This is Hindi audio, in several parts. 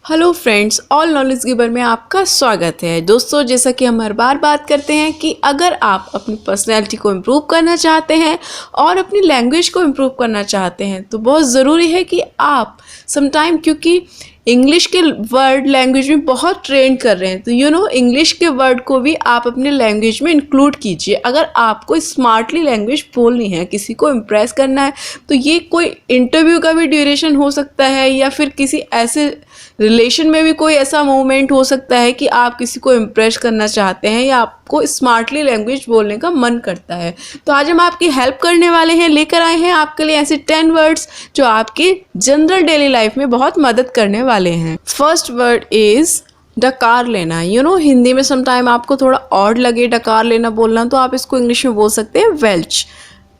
Hello friends, all knowledge giver में आपका स्वागत है। दोस्तों, जैसा कि हम हर बार बात करते हैं कि अगर आप अपनी पर्सनैलिटी को इम्प्रूव करना चाहते हैं और अपनी लैंग्वेज को इम्प्रूव करना चाहते हैं तो बहुत ज़रूरी है कि आप समटाइम, क्योंकि इंग्लिश के वर्ड लैंग्वेज में बहुत ट्रेंड कर रहे हैं, तो इंग्लिश के वर्ड को भी आप अपने लैंग्वेज में इंक्लूड कीजिए। अगर आपको स्मार्टली लैंग्वेज बोलनी है, किसी को इम्प्रेस करना है, तो ये कोई इंटरव्यू का भी ड्यूरेशन हो सकता है या फिर किसी ऐसे रिलेशन में भी कोई ऐसा मोमेंट हो सकता है कि आप किसी को इम्प्रेस करना चाहते हैं या आपको स्मार्टली लैंग्वेज बोलने का मन करता है। तो आज हम आपकी हेल्प करने वाले हैं, लेकर आए हैं आपके लिए ऐसे 10 वर्ड्स जो आपकी जनरल डेली लाइफ में बहुत मदद करने वाले हैं। फर्स्ट वर्ड इज डकार लेना। हिंदी में समटाइम आपको थोड़ा ऑड लगे डकार लेना बोलना, तो आप इसको इंग्लिश में बोल सकते हैं वेल्च।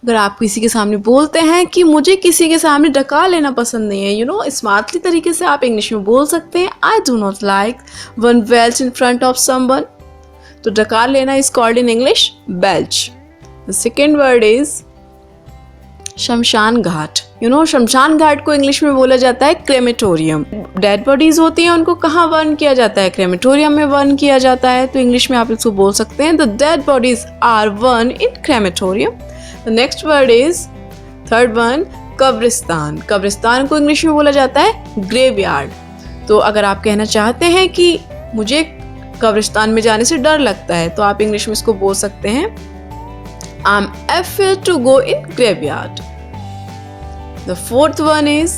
अगर आप किसी के सामने बोलते हैं कि मुझे किसी के सामने डकार लेना पसंद नहीं है, स्मार्टली तरीके से आप इंग्लिश में बोल सकते हैं I do not like one Welch in front of someone. तो डकार लेना is called in English belch. The second word is शमशान घाट। शमशान घाट को इंग्लिश में बोला जाता है क्रेमेटोरियम। डेड बॉडीज होती हैं, उनको कहाँ बर्न किया जाता है? क्रेमेटोरियम में बर्न किया जाता है। तो इंग्लिश में आप इसको बोल सकते हैं the dead bodies are burn in crematorium. The next word is third one कब्रिस्तान। कब्रिस्तान को इंग्लिश में बोला जाता है ग्रेवयार्ड। तो अगर आप कहना चाहते हैं कि मुझे कब्रिस्तान में जाने से डर लगता है, तो आप इंग्लिश में इसको बोल सकते हैं I am afraid to go in graveyard। The fourth one is,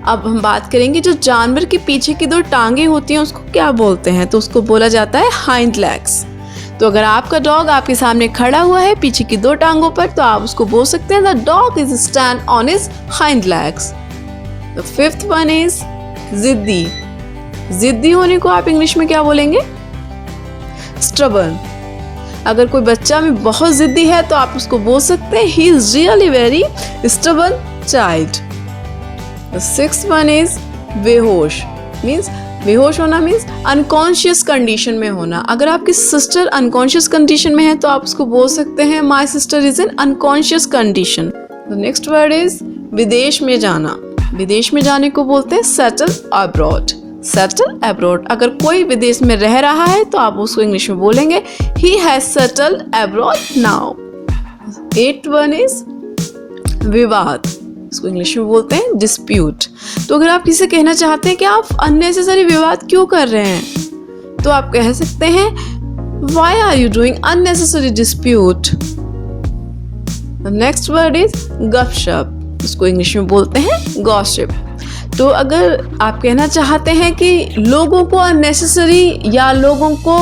अब हम बात करेंगे जो जानवर के पीछे की दो टांगे होती हैं उसको क्या बोलते हैं? तो उसको बोला जाता है हाइंड लेग्स। तो अगर आपका डॉग आपके सामने खड़ा हुआ है पीछे की दो टांगों पर, तो आप उसको बोल सकते हैं the dog is stand on his hind legs. The fifth one is जिद्दी। जिद्दी होने को आप इंग्लिश में क्या बोलेंगे? स्टबर्न। अगर कोई बच्चा में बहुत जिद्दी है तो आप उसको बोल सकते हैं he is really very stubborn child. The sixth one is बेहोश। मीन्स बेहोश होना मीन्स अनकॉन्शियस कंडीशन में होना। अगर आपकी सिस्टर अनकॉन्शियस कंडीशन में है तो आप उसको बोल सकते हैं my sister is in unconscious condition. The next word is विदेश में जाना। विदेश में जाने को बोलते हैं सेटल अब्रॉड। Settle abroad. अगर कोई विदेश में रह रहा है तो आप उसको इंग्लिश में बोलेंगे he has settled abroad now. Eight one is विवाद। इसको इंग्लिश में बोलते हैं डिस्प्यूट। तो अगर आप किसी कहना चाहते हैं कि आप अननेसेसरी विवाद क्यों कर रहे हैं, तो आप कह सकते हैं why are you doing unnecessary dispute. The next word is गपशप। इसको इंग्लिश में बोलते हैं गॉसिप। तो अगर आप कहना चाहते हैं कि लोगों को अननेसेसरी या लोगों को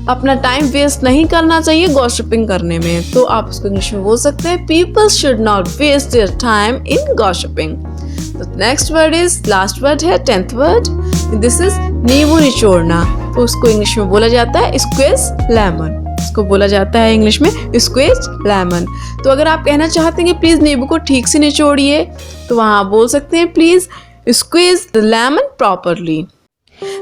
अपना टाइम वेस्ट नहीं करना चाहिए गॉसिपिंग करने में, तो आप उसको इंग्लिश में बोल सकते हैं people should not waste their time in gossiping. Next word is last word है 10th वर्ड, दिस इज नींबू निचोड़ना। तो उसको इंग्लिश में बोला जाता है स्क्वीज लेमन। इसको बोला जाता है इंग्लिश में स्क्वीज लेमन। तो अगर आप कहना चाहते हैं कि प्लीज नींबू को ठीक से निचोड़िए, तो वहाँ आप बोल सकते हैं please squeeze the lemon properly.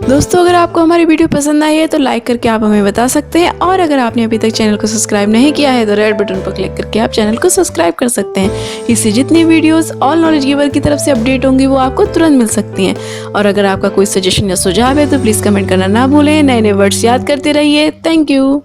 दोस्तों, अगर आपको हमारी वीडियो पसंद आई है तो लाइक करके आप हमें बता सकते हैं, और अगर आपने अभी तक चैनल को सब्सक्राइब नहीं किया है तो रेड बटन पर क्लिक करके आप चैनल को सब्सक्राइब कर सकते हैं। इससे जितनी वीडियोस ऑल नॉलेज गिवर की तरफ से अपडेट होंगी वो आपको तुरंत मिल सकती हैं। और अगर आपका कोई सजेशन या सुझाव है तो प्लीज़ कमेंट करना ना भूलें। नए नए वर्ड्स याद करते रहिए। Thank you.